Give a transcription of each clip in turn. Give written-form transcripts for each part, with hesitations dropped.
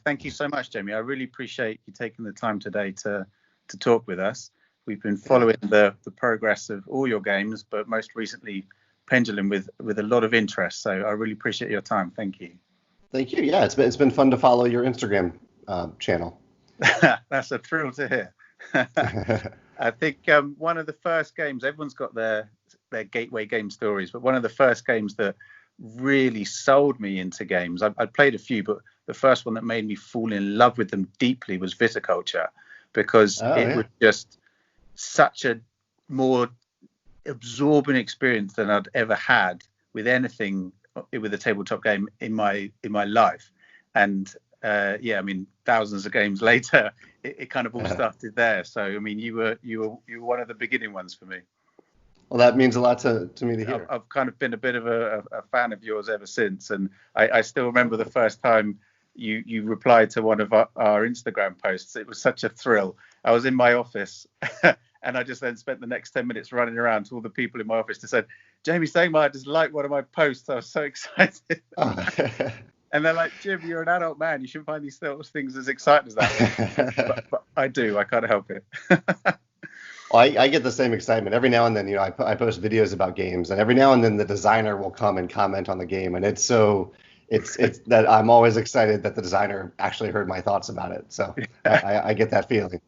Thank you so much, Jamey. I really appreciate you taking the time today to talk with us. We've been following the progress of all your games, but most recently Pendulum with a lot of interest. So I really appreciate your time. Thank you. Thank you. Yeah, it's been fun to follow your Instagram channel. That's a thrill to hear. I think one of the first games, everyone's got their gateway game stories, but one of the first games that really sold me into games, I'd played a few, but the first one that made me fall in love with them deeply was Viticulture, because was just such a more absorbing experience than I'd ever had with anything with a tabletop game in my life. And I mean, thousands of games later, it kind of all started there. So I mean, you were one of the beginning ones for me. Well, that means a lot to me to hear. I've kind of been a bit of a fan of yours ever since, and I still remember the first time you replied to one of our Instagram posts. It was such a thrill. I was in my office and I just then spent the next 10 minutes running around to all the people in my office to say, Jamey Stegmaier just liked one of my posts. I was so excited. And they're like, Jim, you're an adult man. You shouldn't find these things as exciting as that. but I do. I can't help it. Well, I get the same excitement every now and then. I post videos about games, and every now and then the designer will come and comment on the game, and it's that I'm always excited that the designer actually heard my thoughts about it. So I get that feeling.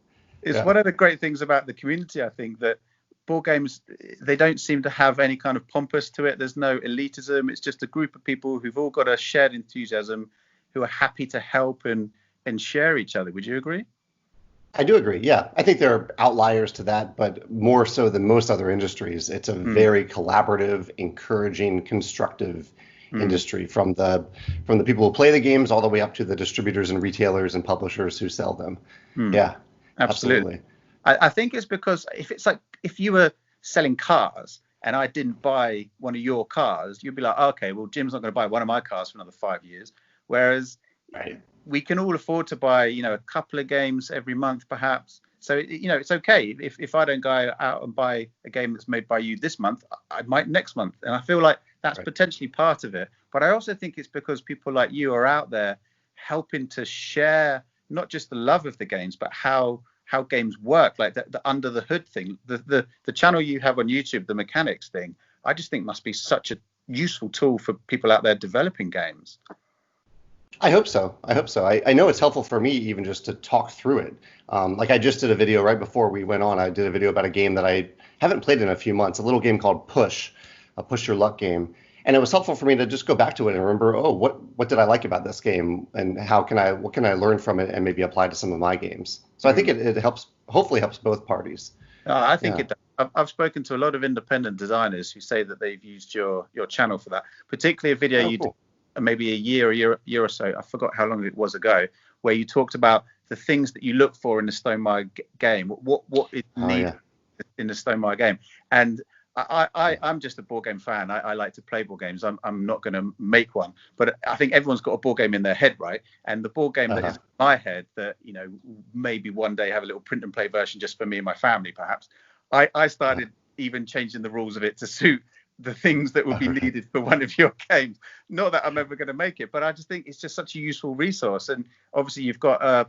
It's one of the great things about the community, I think, that board games, they don't seem to have any kind of pompous to it. There's no elitism. It's just a group of people who've all got a shared enthusiasm, who are happy to help and share each other. Would you agree? I do agree. Yeah, I think there are outliers to that, but more so than most other industries. It's a very collaborative, encouraging, constructive industry, from the people who play the games all the way up to the distributors and retailers and publishers who sell them. Yeah, absolutely. I think it's because if you were selling cars and I didn't buy one of your cars, you'd be like, okay, well, Jim's not going to buy one of my cars for another 5 years. Whereas we can all afford to buy, a couple of games every month, perhaps. So, it's okay. If I don't go out and buy a game that's made by you this month, I might next month. And I feel like that's potentially part of it. But I also think it's because people like you are out there helping to share not just the love of the games, but how games work, like the under the hood thing. The channel you have on YouTube, the mechanics thing, I just think must be such a useful tool for people out there developing games. I hope so. I know it's helpful for me even just to talk through it. Like I just did a video right before we went on. I did a video about a game that I haven't played in a few months, a little game called Push, a push your luck game. And it was helpful for me to just go back to it and remember, what did I like about this game, and what can I learn from it and maybe apply to some of my games. So I think it hopefully helps both parties. I think it does. I've spoken to a lot of independent designers who say that they've used your channel for that, particularly a video you did maybe a year or so. I forgot how long it was ago, where you talked about the things that you look for in the Stegmaier game, what is needed in the Stegmaier game. And I'm just a board game fan. I like to play board games. I'm not going to make one, but I think everyone's got a board game in their head, right? And the board game that is in my head, that maybe one day have a little print and play version just for me and my family, perhaps. I started even changing the rules of it to suit the things that would be needed for one of your games. Not that I'm ever going to make it, but I just think it's just such a useful resource. And obviously you've got a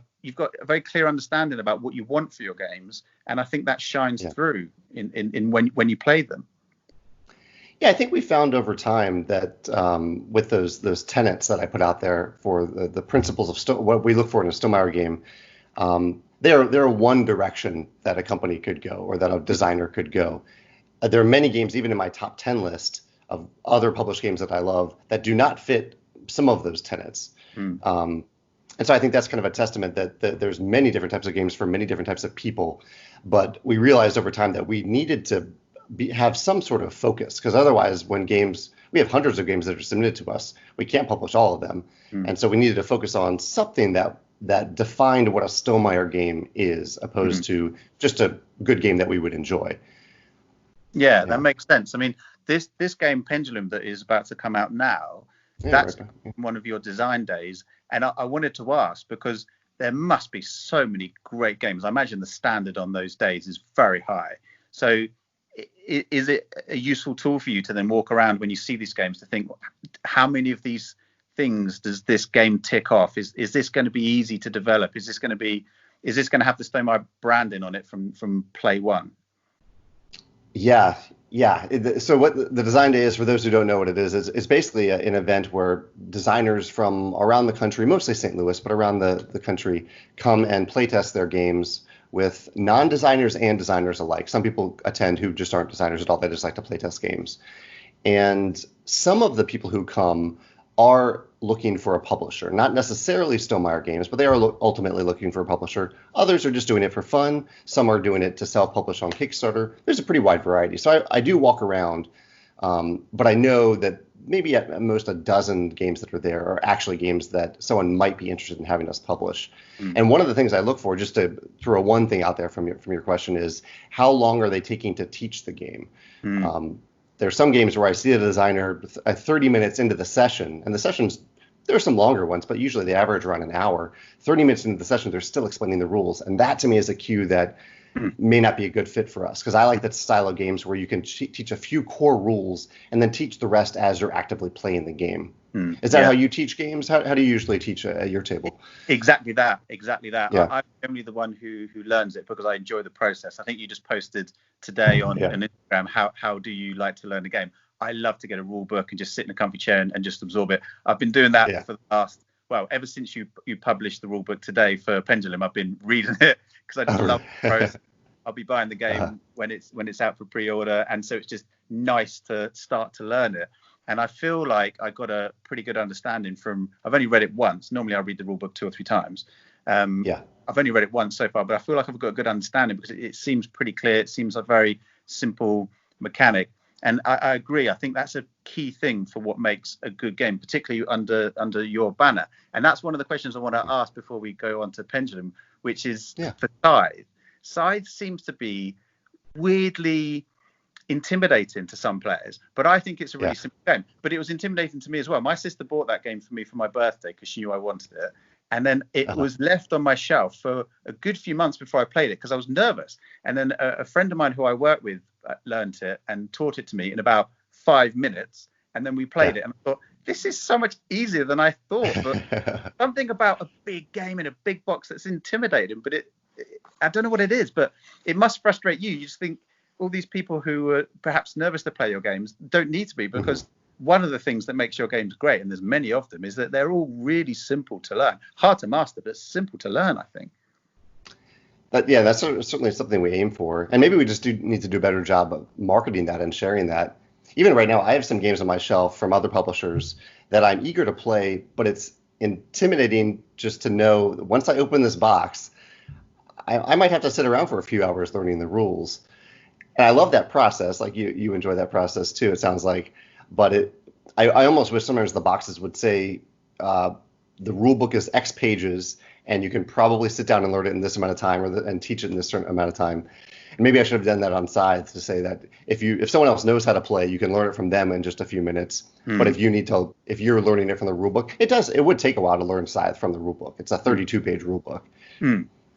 very clear understanding about what you want for your games, and I think that shines through in when you play them. Yeah, I think we found over time that with those tenets that I put out there for the principles of what we look for in a Stegmaier game, they're one direction that a company could go, or that a designer could go. There are many games, even in my top 10 list of other published games that I love, that do not fit some of those tenets. And so I think that's kind of a testament that there's many different types of games for many different types of people. But we realized over time that we needed to have some sort of focus, because otherwise we have hundreds of games that are submitted to us. We can't publish all of them. And so we needed to focus on something that defined what a Stegmaier game is, opposed to just a good game that we would enjoy. Yeah, that makes sense. I mean, this game Pendulum that is about to come out now, that's one of your design days. And I wanted to ask, because there must be so many great games. I imagine the standard on those days is very high. So is it a useful tool for you to then walk around when you see these games to think, how many of these things does this game tick off? Is this going to be easy to develop? Is this going to have the Stegmaier branding on it from play one? Yeah. So what the design day is, for those who don't know what it is, it's basically an event where designers from around the country, mostly St. Louis, but around the country, come and playtest their games with non-designers and designers alike. Some people attend who just aren't designers at all. They just like to playtest games. And some of the people who come are looking for a publisher, not necessarily Stegmaier Games, but they are ultimately looking for a publisher. Others are just doing it for fun. Some are doing it to self-publish on Kickstarter. There's a pretty wide variety. So I do walk around, but I know that maybe at most a dozen games that are there are actually games that someone might be interested in having us publish. And one of the things I look for, just to throw one thing out there from your question, is how long are they taking to teach the game? There are some games where I see a designer 30 minutes into the session, and the sessions, there are some longer ones, but usually they average around an hour. 30 minutes into the session, they're still explaining the rules. And that to me is a cue that may not be a good fit for us, because I like that style of games where you can teach a few core rules and then teach the rest as you're actively playing the game. Is that how you teach games? How do you usually teach at your table? Exactly that. Yeah. I'm generally the one who learns it because I enjoy the process. I think you just posted today on Instagram, how do you like to learn a game? I love to get a rule book and just sit in a comfy chair and just absorb it. I've been doing that for the last, ever since you published the rule book today for Pendulum. I've been reading it because I just love the process. I'll be buying the game when it's out for pre-order, and so it's just nice to start to learn it. And I feel like I got a pretty good understanding from. I've only read it once. Normally I read the rule book 2 or 3 times. I've only read it once so far, but I feel like I've got a good understanding because it seems pretty clear. It seems a very simple mechanic, and I agree. I think that's a key thing for what makes a good game, particularly under your banner. And that's one of the questions I want to ask before we go on to Pendulum, which is for Scythe. Scythe seems to be weirdly intimidating to some players, but I think it's a really simple game. But it was intimidating to me as well. My sister bought that game for me for my birthday because she knew I wanted it, and then it was left on my shelf for a good few months before I played it because I was nervous. And then a friend of mine who I work with learned it and taught it to me in about 5 minutes, and then we played it, and I thought, this is so much easier than I thought. But something about a big game in a big box that's intimidating, but I don't know what it is, but it must frustrate you. You just think all these people who are perhaps nervous to play your games don't need to be, because one of the things that makes your games great, and there's many of them, is that they're all really simple to learn. Hard to master, but simple to learn, I think. That's certainly something we aim for. And maybe we just need to do a better job of marketing that and sharing that. Even right now, I have some games on my shelf from other publishers that I'm eager to play, but it's intimidating just to know once I open this box, I might have to sit around for a few hours learning the rules. And I love that process. Like you enjoy that process too, it sounds like. But I almost wish sometimes the boxes would say the rule book is X pages, and you can probably sit down and learn it in this amount of time, and teach it in this certain amount of time. And maybe I should have done that on Scythe to say that if someone else knows how to play, you can learn it from them in just a few minutes. But if you're learning it from the rule book, it would take a while to learn Scythe from the rule book. It's a 32-page rule book.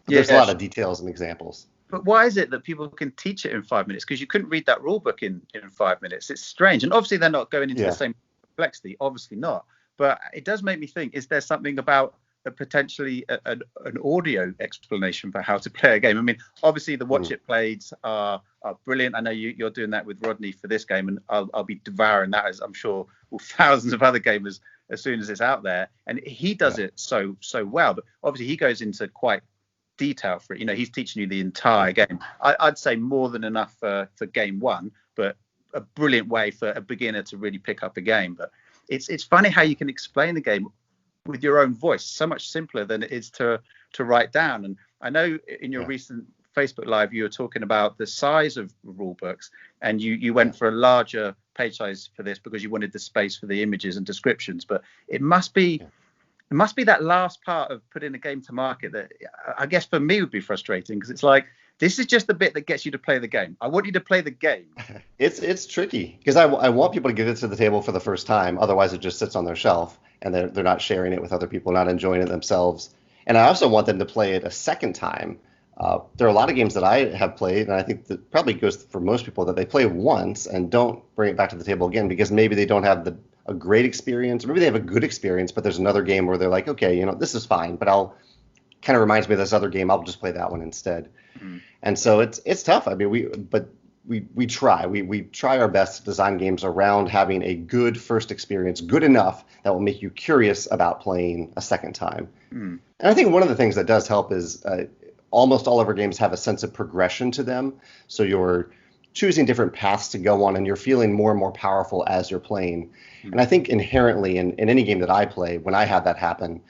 There's a lot of details and examples. But why is it that people can teach it in 5 minutes? Because you couldn't read that rule book in 5 minutes. It's strange. And obviously they're not going into the same complexity. Obviously not. But it does make me think, is there something about potentially an audio explanation for how to play a game? I mean, obviously the watch it plays are brilliant. I know you're doing that with Rodney for this game, and I'll be devouring that, as I'm sure thousands of other gamers, as soon as it's out there. And he does it so well. But obviously he goes into quite detail for it. He's teaching you the entire game. I'd say more than enough for game one, but a brilliant way for a beginner to really pick up a game. But it's funny how you can explain the game with your own voice, so much simpler than it is to write down. And I know in your recent Facebook Live, you were talking about the size of rule books, and you went for a larger page size for this because you wanted the space for the images and descriptions. But it must be that last part of putting a game to market that I guess for me would be frustrating, because it's like, this is just the bit that gets you to play the game. I want you to play the game. It's tricky because I want people to get it to the table for the first time. Otherwise, it just sits on their shelf and they're not sharing it with other people, not enjoying it themselves. And I also want them to play it a second time. There are a lot of games that I have played, and I think that probably goes for most people, that they play once and don't bring it back to the table again because maybe they don't have a great experience, or maybe they have a good experience, but there's another game where they're like, okay, this is fine, but kind of reminds me of this other game. I'll just play that one instead. And so it's tough. I mean, we try our best to design games around having a good first experience, good enough that will make you curious about playing a second time. And I think one of the things that does help is almost all of our games have a sense of progression to them. So you're choosing different paths to go on, and you're feeling more and more powerful as you're playing. And I think inherently in any game that I play, when I have that happen,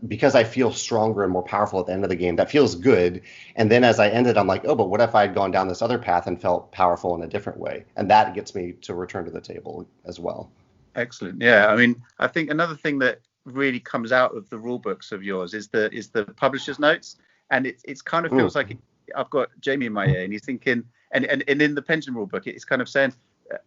because I feel stronger and more powerful at the end of the game, that feels good. And then as I ended, I'm like, oh, but what if I had gone down this other path and felt powerful in a different way? And that gets me to return to the table as well. Excellent. Yeah. I mean, I think another thing that really comes out of the rule books of yours is the publisher's notes. And it's kind of feels like I've got Jamey in my ear, and he's thinking, and in the Pendulum rule book, it's kind of saying,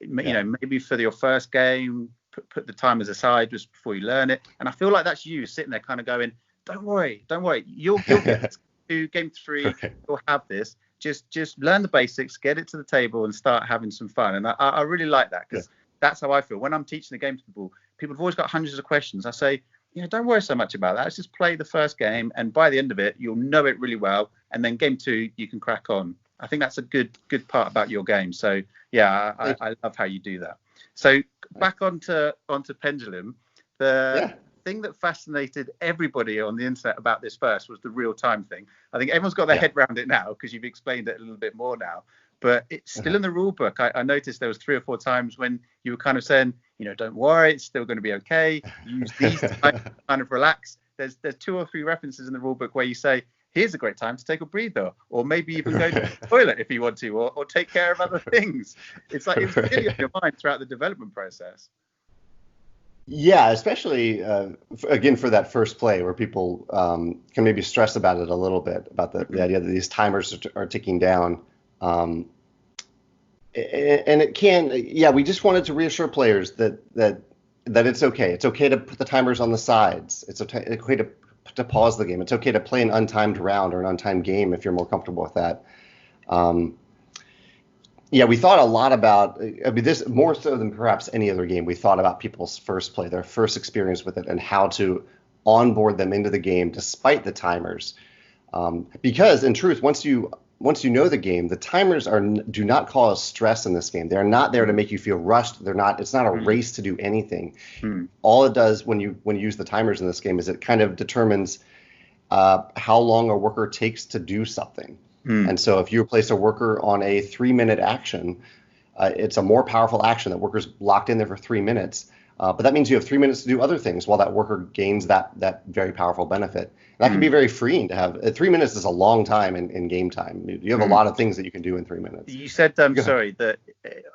maybe for your first game, put the timers aside just before you learn it. And I feel like that's you sitting there kind of going, don't worry, you'll get to game 3, okay. You'll have this. Just learn the basics, get it to the table, and start having some fun. And I really like that, because that's how I feel when I'm teaching the game to people. People have always got hundreds of questions. I say, don't worry so much about that. Let's just play the first game, and by the end of it, you'll know it really well. And then game 2, you can crack on. I think that's a good part about your game. So yeah, I love how you do that. So back onto Pendulum, the thing that fascinated everybody on the internet about this first was the real time thing. I think everyone's got their head around it now, because you've explained it a little bit more now. But it's still in the rule book. I noticed there was 3 or 4 times when you were kind of saying, don't worry, it's still going to be okay. Use these to kind of relax. There's 2 or 3 references in the rule book where you say, here's a great time to take a breather, or maybe even go to the toilet if you want to, or take care of other things. It's like it's really on your mind throughout the development process. Yeah, especially, again, for that first play where people can maybe stress about it a little bit, about the idea that these timers are ticking down. And it can, we just wanted to reassure players that it's okay. It's okay to put the timers on the sides. It's okay to pause the game. It's okay to play an untimed round or an untimed game if you're more comfortable with that. We thought a lot about, this more so than perhaps any other game. We thought about people's first play, their first experience with it, and how to onboard them into the game despite the timers. Because in truth, once you know the game, the timers do not cause stress in this game. They're not there to make you feel rushed. It's not a race to do anything. All it does when you use the timers in this game is it kind of determines how long a worker takes to do something. And so if you place a worker on a 3-minute action, it's a more powerful action. That worker's locked in there for 3 minutes. But that means you have 3 minutes to do other things while that worker gains that very powerful benefit. And that can be very freeing to have. 3 minutes is a long time in game time. You have a lot of things that you can do in 3 minutes. You said, that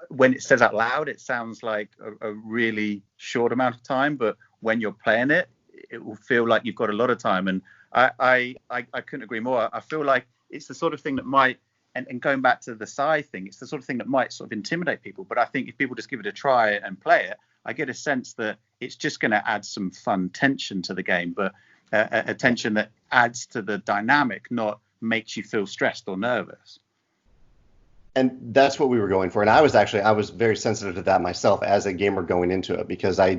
when it says out loud, it sounds like a really short amount of time. But when you're playing it, it will feel like you've got a lot of time. And I couldn't agree more. I feel like it's the sort of thing that might, and going back to the Psy thing, it's the sort of thing that might sort of intimidate people. But I think if people just give it a try and play it, I get a sense that it's just going to add some fun tension to the game, but a tension that adds to the dynamic, not makes you feel stressed or nervous. And that's what we were going for. And I was very sensitive to that myself as a gamer going into it, because I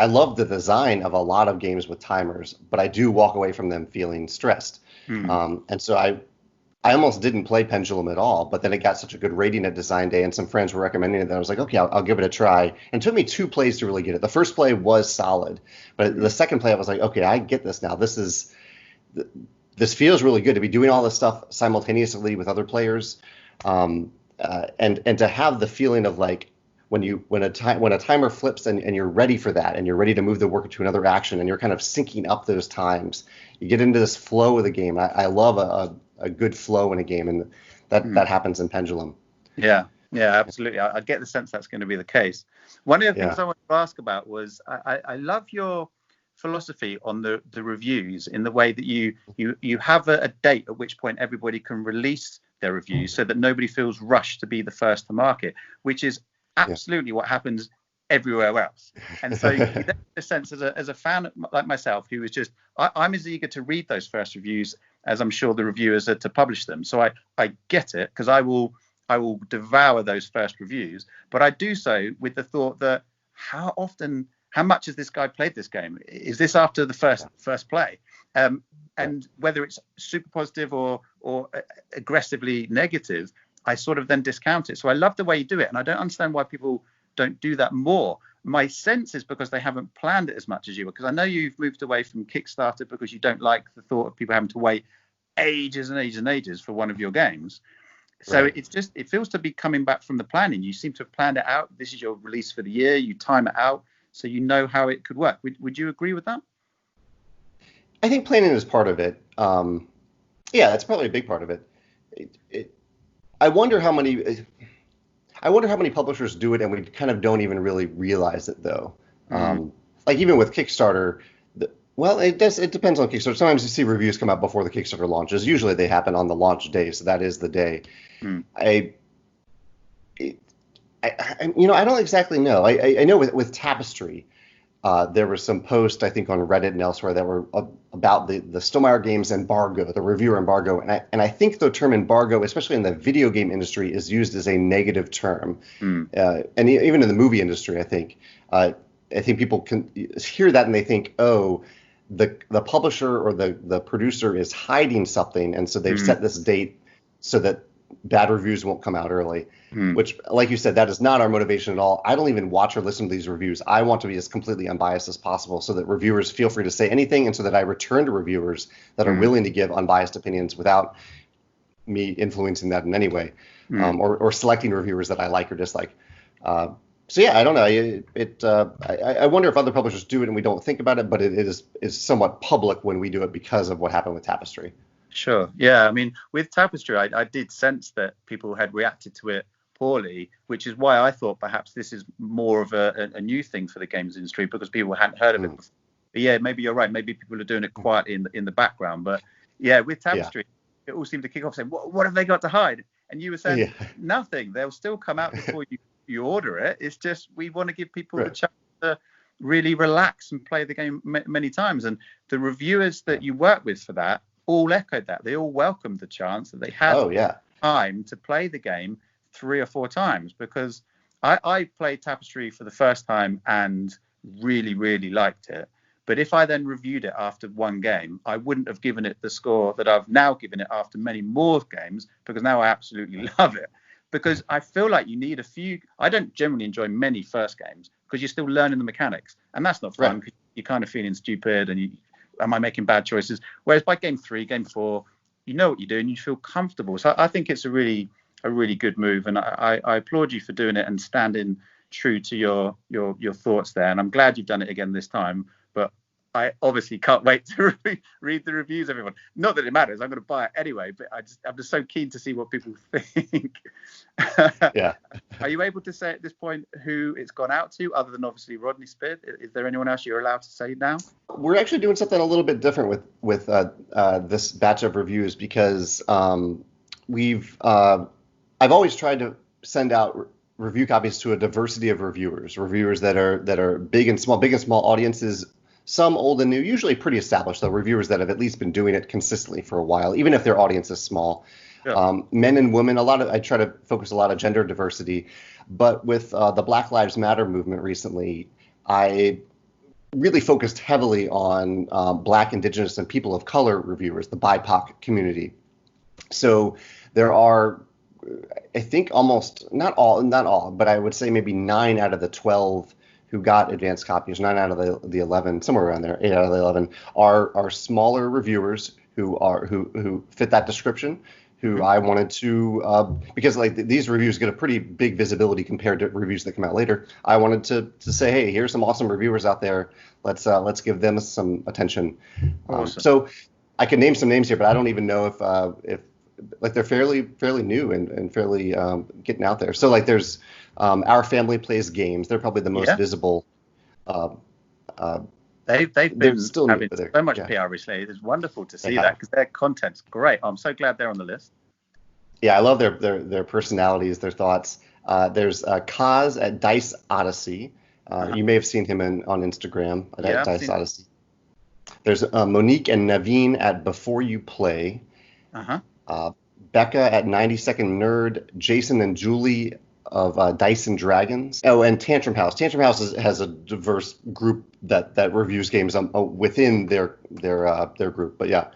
love the design of a lot of games with timers, but I do walk away from them feeling stressed. And so I almost didn't play Pendulum at all, but then it got such a good rating at Design Day, and some friends were recommending it that I was like, okay, I'll give it a try. And it took me 2 plays to really get it. The first play was solid, but the second play I was like, okay, I get this now. This feels really good to be doing all this stuff simultaneously with other players, and to have the feeling of like when a timer flips and you're ready for that, and you're ready to move the worker to another action, and you're kind of syncing up those times. You get into this flow of the game. I love a good flow in a game, and that happens in Pendulum. Yeah, absolutely. I get the sense that's going to be the case. One of the things I wanted to ask about was I love your philosophy on the reviews, in the way that you have a date at which point everybody can release their reviews, so that nobody feels rushed to be the first to market, which is absolutely what happens everywhere else. And so you get a sense as a fan like myself, who is just I'm as eager to read those first reviews as I'm sure the reviewers are to publish them. So I get it, because I will I will devour those first reviews, but I do so with the thought that how much has this guy played this game? Is this after the first play? And whether it's super positive or aggressively negative, I sort of then discount it. So I love the way you do it, and I don't understand why people don't do that more. My sense is because they haven't planned it as much as you, because I know you've moved away from Kickstarter because you don't like the thought of people having to wait ages and ages and ages for one of your games. So it feels to be coming back from the planning. You seem to have planned it out. This is your release for the year. You time it out so you know how it could work. Would you agree with that? I think planning is part of it. That's probably a big part of it. I wonder how many publishers do it, and we kind of don't even really realize it, though. Like even with Kickstarter, it depends on Kickstarter. Sometimes you see reviews come out before the Kickstarter launches. Usually they happen on the launch day, so that is the day. I don't exactly know. I know with Tapestry, there were some posts, I think, on Reddit and elsewhere that were about the Stegmaier Games embargo, the reviewer embargo. And I think the term embargo, especially in the video game industry, is used as a negative term. And even in the movie industry, I think people can hear that and they think, oh, the publisher or the producer is hiding something. And so they've set this date so that bad reviews won't come out early, which, like you said, that is not our motivation at all. I don't even watch or listen to these reviews. I want to be as completely unbiased as possible so that reviewers feel free to say anything, and so that I return to reviewers that are willing to give unbiased opinions without me influencing that in any way, or selecting reviewers that I like or dislike. I don't know. I wonder if other publishers do it and we don't think about it, but it is somewhat public when we do it because of what happened with Tapestry. Sure. Yeah. I mean, with Tapestry, I did sense that people had reacted to it poorly, which is why I thought perhaps this is more of a new thing for the games industry, because people hadn't heard of it before. But yeah, maybe you're right. Maybe people are doing it quietly in the background. But yeah, with Tapestry, it all seemed to kick off saying, what have they got to hide? And you were saying nothing. They'll still come out before you order it. It's just we want to give people the chance to really relax and play the game many times. And the reviewers that you work with for that all echoed that. They all welcomed the chance that they had time to play the game 3 or 4 times, because I played Tapestry for the first time and really, really liked it. But if I then reviewed it after one game, I wouldn't have given it the score that I've now given it after many more games, because now I absolutely love it. Because I feel like you need a few. I don't generally enjoy many first games because you're still learning the mechanics, and that's not fun because you're kind of feeling stupid and am I making bad choices? Whereas by game 3, game 4, you know what you're doing, you feel comfortable. So I think it's a really good move, and I applaud you for doing it and standing true to your thoughts there. And I'm glad you've done it again this time. But I obviously can't wait to read the reviews, everyone. Not that it matters, I'm going to buy it anyway, but I'm just so keen to see what people think. Are you able to say at this point who it's gone out to, other than obviously Rodney Spear? Is there anyone else you're allowed to say now? We're actually doing something a little bit different with this batch of reviews, because I've always tried to send out review copies to a diversity of reviewers that are big and small audiences. Some old and new, usually pretty established, though, reviewers that have at least been doing it consistently for a while, even if their audience is small. Men and women, I try to focus a lot of gender diversity. But with the Black Lives Matter movement recently, I really focused heavily on Black, Indigenous, and people of color reviewers, the BIPOC community. So there are, I think, almost, not all, but I would say maybe 9 out of the 12 who got advanced copies, 9 out of the 11, somewhere around there, 8 out of the 11, are smaller reviewers who fit that description, who I wanted to, because like these reviews get a pretty big visibility compared to reviews that come out later. I wanted to say, hey, here's some awesome reviewers out there. Let's give them some attention. Awesome. So I can name some names here, but I don't even know if like they're fairly new and fairly getting out there. So like there's Our Family Plays Games. They're probably the most visible. They've been still having so much PR recently. It's wonderful to see that, because their content's great. I'm so glad they're on the list. Yeah, I love their personalities, their thoughts. There's Kaz at Dice Odyssey. You may have seen him on Instagram at Dice Odyssey. There's Monique and Naveen at Before You Play. Becca at 90 Second Nerd, Jason and Julie of Dice and Dragons. Oh, and Tantrum House. Tantrum House has a diverse group that reviews games within their group. But yeah.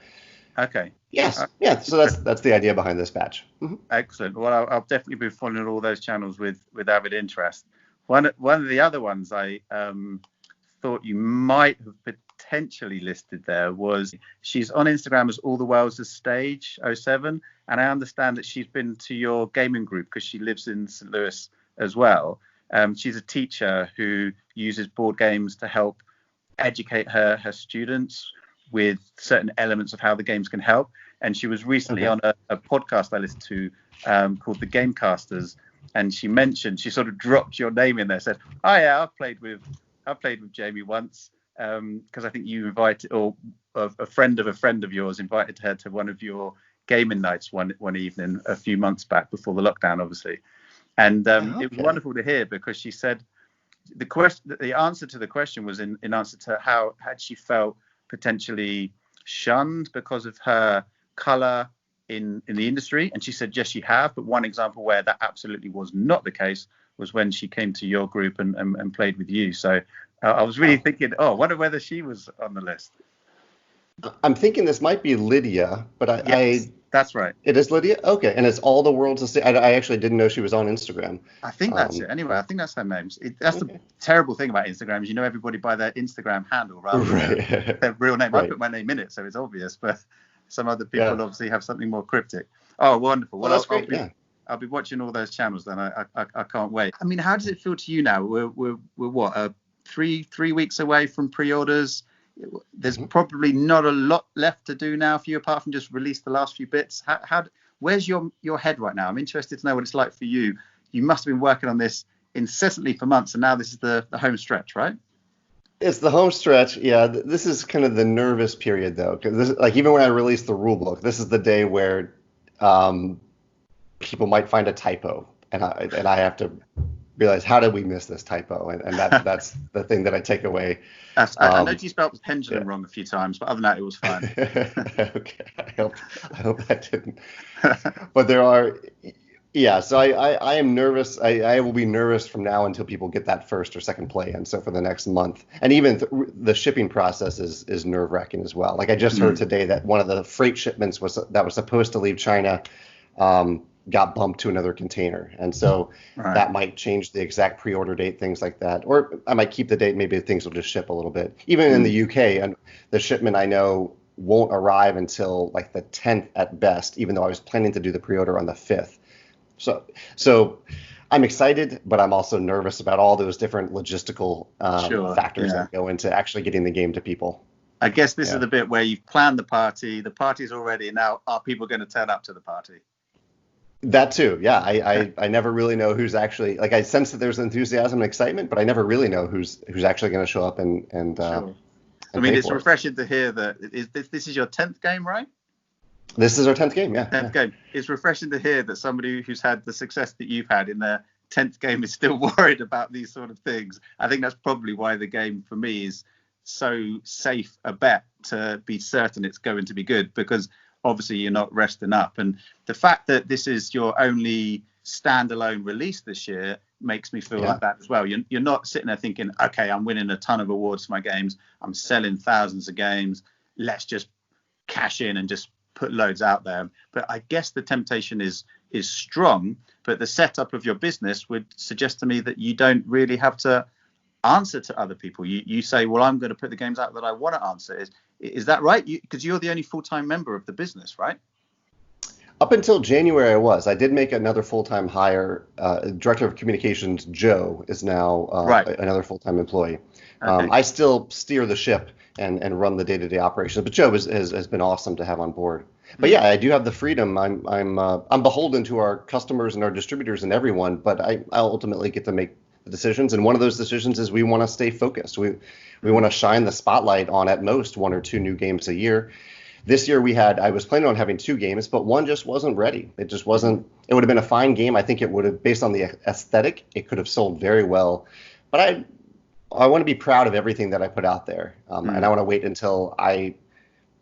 Okay. Yes. Yeah. So that's the idea behind this batch. Mm-hmm. Excellent. Well, I'll definitely be following all those channels with avid interest. One of the other ones I thought you might have potentially listed there was she's on Instagram as All the World's a Stage 07, and I understand that she's been to your gaming group because she lives in St. Louis as well. She's a teacher who uses board games to help educate her students with certain elements of how the games can help. And she was recently on a podcast I listened to called The Gamecasters, and she sort of dropped your name in there, said, "Oh yeah, I've played with Jamey once," because I think you invited, or a friend of yours invited her to one of your gaming nights one evening a few months back before the lockdown, obviously. And it was wonderful to hear, because she said the answer to the question was in answer to how had she felt potentially shunned because of her color in the industry, and she said yes, she have, but one example where that absolutely was not the case was when she came to your group and played with you. So I was really thinking, I wonder whether she was on the list. I'm thinking this might be Lydia, but yes, that's right. It is Lydia? Okay, and it's All the World's a Stage. I actually didn't know she was on Instagram. I think that's it. Anyway, I think that's her name. That's the terrible thing about Instagram, is you know everybody by their Instagram handle rather than their real name. I put my name in it, so it's obvious, but some other people obviously have something more cryptic. Oh, wonderful. Well, that's great. I'll be watching all those channels then. I can't wait. I mean, how does it feel to you now? We're what, 3 weeks away from pre-orders. There's probably not a lot left to do now for you, apart from just release the last few bits. Where's your head right now? I'm interested to know what it's like for you. You must have been working on this incessantly for months, and now this is the home stretch, right? It's the home stretch. Yeah, this is kind of the nervous period, though, because like even when I release the rule book, this is the day where people might find a typo, and I have to realize, how did we miss this typo? And that's the thing that I take away. I noticed you spelled pendulum wrong a few times, but other than that, it was fine. Okay, I hope that didn't. But there are, so I am nervous. I will be nervous from now until people get that first or second play in. So for the next month, and even the shipping process is nerve wracking as well. Like I just heard today that one of the freight shipments was supposed to leave China got bumped to another container, and so that might change the exact pre-order date, things like that. Or I might keep the date, maybe things will just ship a little bit. Even in the UK, and the shipment I know won't arrive until like the 10th at best, even though I was planning to do the pre-order on the 5th. So I'm excited, but I'm also nervous about all those different logistical factors that go into actually getting the game to people. I guess this is the bit where you've planned the party's already, now are people going to turn up to the party? That too, yeah. I never really know who's actually, like, I sense that there's enthusiasm and excitement, but I never really know who's actually going to show up and I mean, it's refreshing to hear that this is your 10th game, right? This is our 10th game, yeah. 10th game. It's refreshing to hear that somebody who's had the success that you've had in their 10th game is still worried about these sort of things. I think that's probably why the game for me is so safe a bet to be certain it's going to be good, because obviously you're not resting up. And the fact that this is your only standalone release this year makes me feel like that as well. You're not sitting there thinking, okay, I'm winning a ton of awards for my games, I'm selling thousands of games, let's just cash in and just put loads out there. But I guess the temptation is strong, but the setup of your business would suggest to me that you don't really have to answer to other people. You say, well, I'm going to put the games out that I want to answer. Is that right? Because you're the only full-time member of the business, right? Up until January, I was. I did make another full-time hire. Director of Communications, Joe, is now another full-time employee. Okay. I still steer the ship and run the day-to-day operations, but Joe has been awesome to have on board. But yeah, I do have the freedom. I'm beholden to our customers and our distributors and everyone, but I ultimately get to make the decisions. And one of those decisions is we want to stay focused. We want to shine the spotlight on at most 1 or 2 new games a year. This year I was planning on having 2 games, but one just wasn't ready. It just wasn't. It would have been a fine game. I think it would have, based on the aesthetic, it could have sold very well. But I want to be proud of everything that I put out there, and I want to wait until I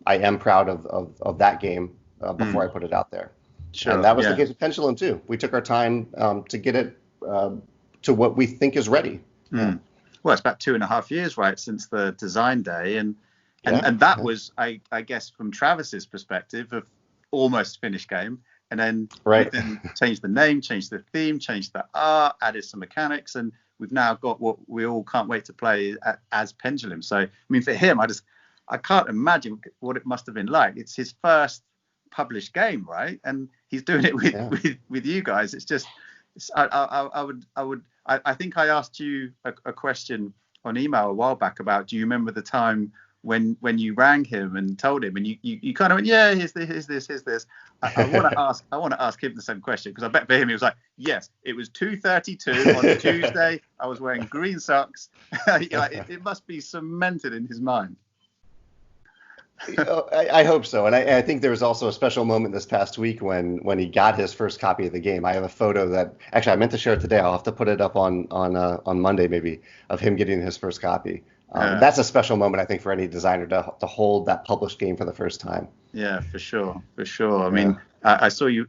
am proud of that game before I put it out there. Sure. And that was the case with Pendulum too. We took our time to get it to what we think is ready. Yeah. Well, it's about 2.5 years, right, since the design day, and that was, I guess, from Travis's perspective, of almost finished game, and then we then changed the name, changed the theme, changed the art, added some mechanics, and we've now got what we all can't wait to play as Pendulum. So, I mean, for him, I can't imagine what it must have been like. It's his first published game, right? And he's doing it with you guys. It's just, I think I asked you a question on email a while back about, do you remember the time when you rang him and told him, and you kind of went, yeah, here's this. I want to ask him the same question, because I bet for him he was like, yes, it was 2:32 on a Tuesday. I was wearing green socks. It must be cemented in his mind. I hope so. And I think there was also a special moment this past week when he got his first copy of the game. I have a photo that actually I meant to share it today. I'll have to put it up on Monday maybe, of him getting his first copy. That's a special moment, I think, for any designer to hold that published game for the first time. Yeah, for sure. I mean, I saw you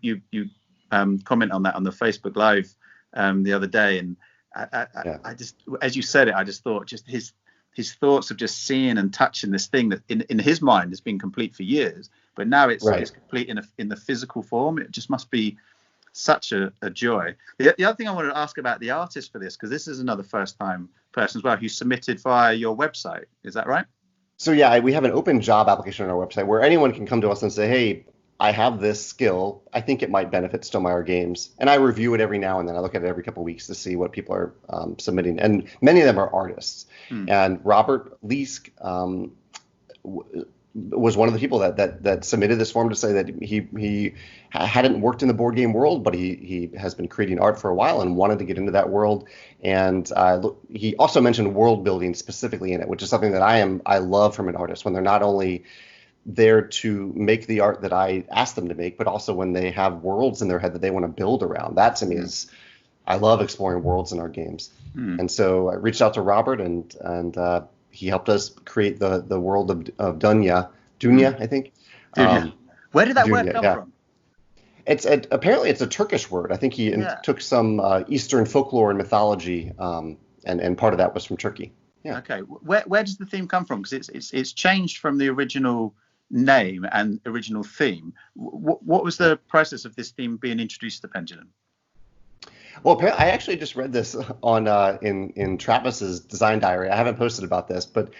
comment on that on the Facebook Live the other day, and I just, as you said it, I just thought just his thoughts of just seeing and touching this thing that in his mind has been complete for years, but now it's complete in the physical form. It just must be such a joy. The other thing I wanted to ask about the artist for this, because this is another first-time person as well who submitted via your website. Is that right? So we have an open job application on our website where anyone can come to us and say, hey, I have this skill. I think it might benefit Stegmaier Games. And I review it every now and then. I look at it every couple of weeks to see what people are submitting. And many of them are artists. And Robert Leask was one of the people that submitted this form to say that he hadn't worked in the board game world, but he has been creating art for a while and wanted to get into that world. And he also mentioned world building specifically in it, which is something that I love from an artist, when they're not only there to make the art that I ask them to make, but also when they have worlds in their head that they want to build around. That to me is, I love exploring worlds in our games. And so I reached out to Robert, and he helped us create the world of Dunya, I think. Where did that word come from? Apparently it's a Turkish word. I think he took some Eastern folklore and mythology, and part of that was from Turkey. Yeah. Okay. Where does the theme come from? Because it's changed from the original name and original theme. What was the process of this theme being introduced to Pendulum? Well, I actually just read this on in Travis's design diary. I haven't posted about this, but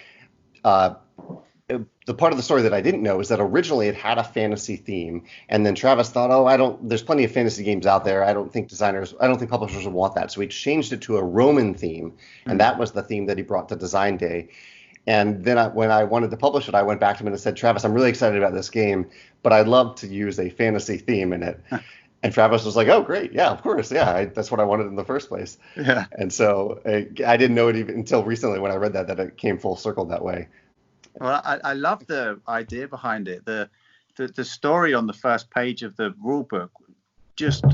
the part of the story that I didn't know is that originally it had a fantasy theme, and then Travis thought, there's plenty of fantasy games out there. I don't think publishers would want that. So he changed it to a Roman theme, and that was the theme that he brought to Design Day. And then when I wanted to publish it, I went back to him and said, Travis, I'm really excited about this game, but I'd love to use a fantasy theme in it. And Travis was like, oh, great. Yeah, of course. Yeah, that's what I wanted in the first place. Yeah. And so I didn't know it even until recently when I read that it came full circle that way. Well, I love the idea behind it. The story on the first page of the rule book just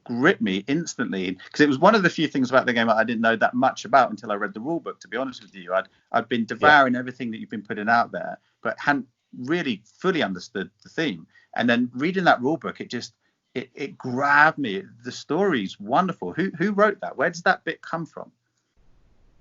gripped me instantly, because it was one of the few things about the game that I didn't know that much about until I read the rule book, to be honest with you. I'd been devouring everything that you've been putting out there, but hadn't really fully understood the theme. And then reading that rule book, it grabbed me. The story's wonderful. Who wrote that? Where does that bit come from?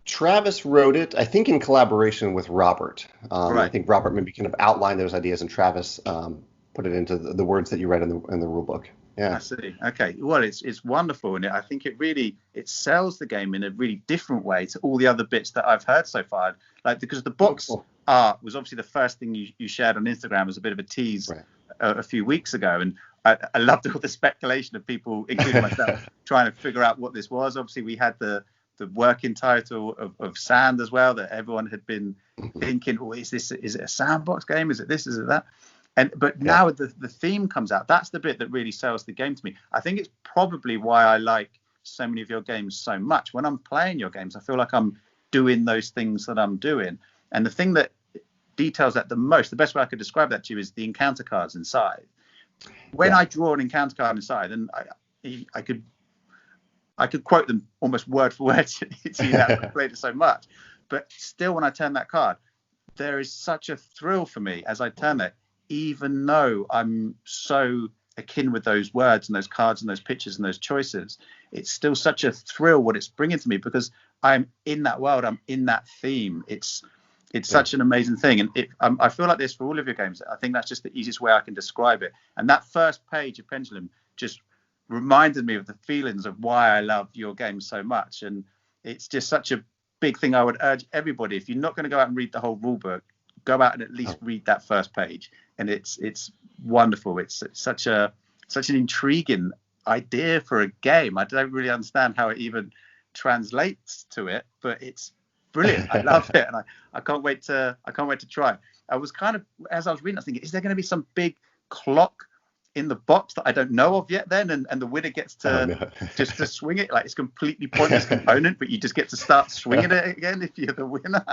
Travis wrote it, I think, in collaboration with Robert. I think Robert maybe kind of outlined those ideas, and Travis put it into the words that you read in the rule book. Yeah. I see. Okay. Well, it's wonderful, and I think it sells the game in a really different way to all the other bits that I've heard so far. Like, because the box art was obviously the first thing you shared on Instagram as a bit of a tease a few weeks ago, and I loved all the speculation of people, including myself, trying to figure out what this was. Obviously, we had the working title of Sand as well, that everyone had been thinking, is it a sandbox game? Is it this? Is it that? But now the theme comes out. That's the bit that really sells the game to me. I think it's probably why I like so many of your games so much. When I'm playing your games, I feel like I'm doing those things that I'm doing. And the thing that details that the most, the best way I could describe that to you, is the encounter cards inside. When I draw an encounter card inside, and I could quote them almost word for word to you now, I've played it so much. But still, when I turn that card, there is such a thrill for me as I turn it, even though I'm so akin with those words and those cards and those pictures and those choices, it's still such a thrill what it's bringing to me, because I'm in that world, I'm in that theme. It's such an amazing thing, and I feel like this for all of your games. I think that's just the easiest way I can describe it. And that first page of Pendulum just reminded me of the feelings of why I love your game so much. And it's just such a big thing. I would urge everybody, if you're not going to go out and read the whole rule book, go out and at least read that first page. And it's wonderful. It's such an intriguing idea for a game. I don't really understand how it even translates to it, but it's brilliant. I love it, and I can't wait to try. I was kind of, as I was reading, I was thinking, is there going to be some big clock in the box that I don't know of yet then, and the winner gets to just to swing it? Like, it's completely pointless component, but you just get to start swinging it again if you're the winner.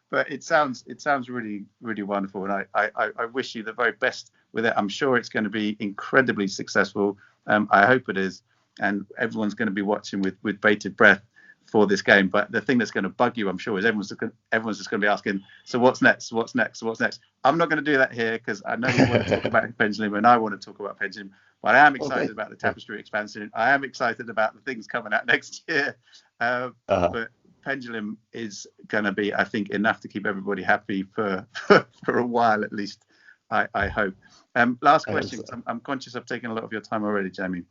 But it sounds really, really wonderful, and I wish you the very best with it. I'm sure it's going to be incredibly successful. I hope it is, and everyone's going to be watching with bated breath for this game. But the thing that's going to bug you, I'm sure, is everyone's just going to be asking, so what's next? I'm not going to do that here, because I know you want to talk about Pendulum, and I want to talk about Pendulum. But I am excited about the Tapestry expansion. I am excited about the things coming out next year. But Pendulum is going to be, I think, enough to keep everybody happy for a while at least. I hope. Last question. I'm conscious I've taken a lot of your time already, Jamey.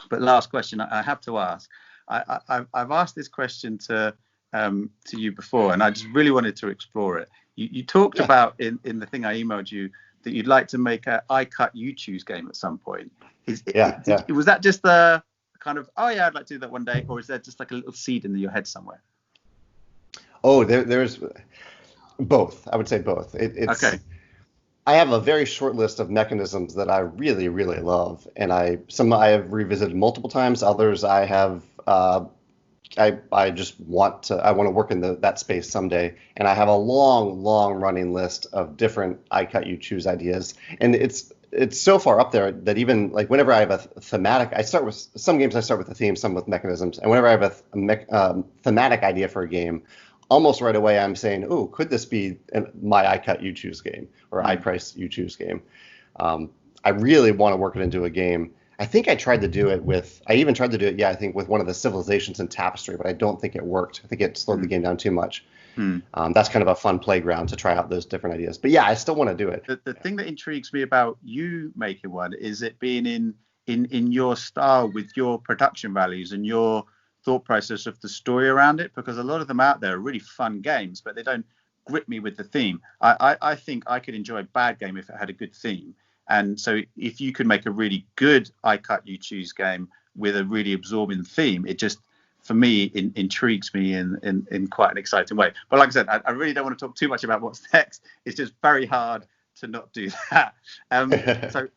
But last question I have to ask. I've asked this question to you before, and I just really wanted to explore it. You talked about in the thing I emailed you that you'd like to make a I Cut You Choose game at some point. Was that just the kind of, oh yeah, I'd like to do that one day, or is there just like a little seed in your head somewhere? Oh, there's both. I would say both. It's okay. I have a very short list of mechanisms that I really, really love, and some I have revisited multiple times. Others I have. I just want to work in that space someday, and I have a long running list of different I Cut You Choose ideas, and it's so far up there that even like whenever I have a thematic, I start with some games. I start with a theme, some with mechanisms, and whenever I have a thematic idea for a game, almost right away I'm saying, oh, could this be my I Cut You Choose game or I Price You Choose game? I really want to work it into a game. I think I tried to do it with I think with one of the civilizations in Tapestry, but I don't think it worked. I think it slowed the game down too much. That's kind of a fun playground to try out those different ideas. But yeah, I still want to do it. The thing that intrigues me about you making one is it being in your style with your production values and your thought process of the story around it, because a lot of them out there are really fun games, but they don't grip me with the theme. I think I could enjoy a bad game if it had a good theme. And so if you could make a really good I Cut You Choose game with a really absorbing theme, it just, for me, intrigues me in quite an exciting way. But like I said, I really don't want to talk too much about what's next. It's just very hard to not do that. So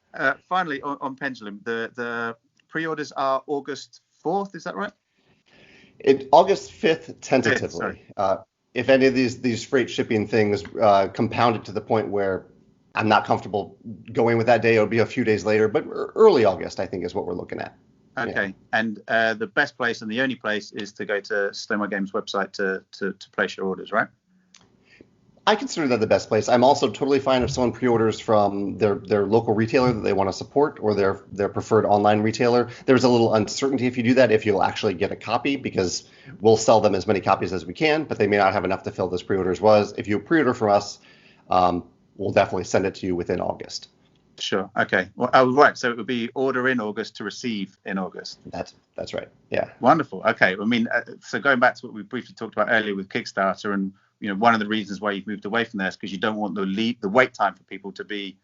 finally, on Pendulum, the pre-orders are August 4th, is that right? August 5th, tentatively. If any of these freight shipping things compound it to the point where I'm not comfortable going with that day, it'll be a few days later, but early August, I think, is what we're looking at. Okay. Yeah. And the best place and the only place is to go to Stegmaier Games website to place your orders, right? I consider that the best place. I'm also totally fine if someone pre-orders from their local retailer that they want to support, or their preferred online retailer. There's a little uncertainty if you do that, if you'll actually get a copy, because we'll sell them as many copies as we can, but they may not have enough to fill those pre-orders. If you pre-order from us, we'll definitely send it to you within August. Sure. Okay. Well, right. So it would be order in August to receive in August. That's right. Yeah. Wonderful. Okay. I mean, so going back to what we briefly talked about earlier with Kickstarter, and one of the reasons why you've moved away from there is because you don't want the wait time for people to be.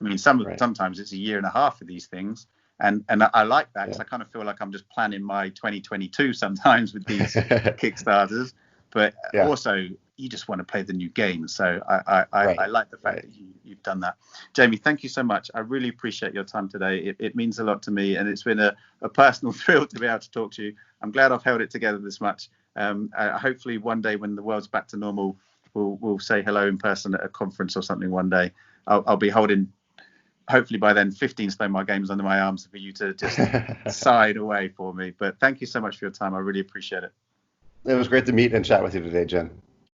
I mean, sometimes it's a year and a half for these things, and I like that because I kind of feel like I'm just planning my 2022 sometimes with these Kickstarters, but also you just want to play the new game. So I like the fact that you've done that. Jamey, thank you so much. I really appreciate your time today. It means a lot to me, and it's been a personal thrill to be able to talk to you. I'm glad I've held it together this much. Hopefully one day when the world's back to normal, we'll say hello in person at a conference or something one day. I'll be holding, hopefully by then, 15 Stegmaier games under my arms for you to just sign away for me. But thank you so much for your time. I really appreciate it. It was great to meet and chat with you today, Jen.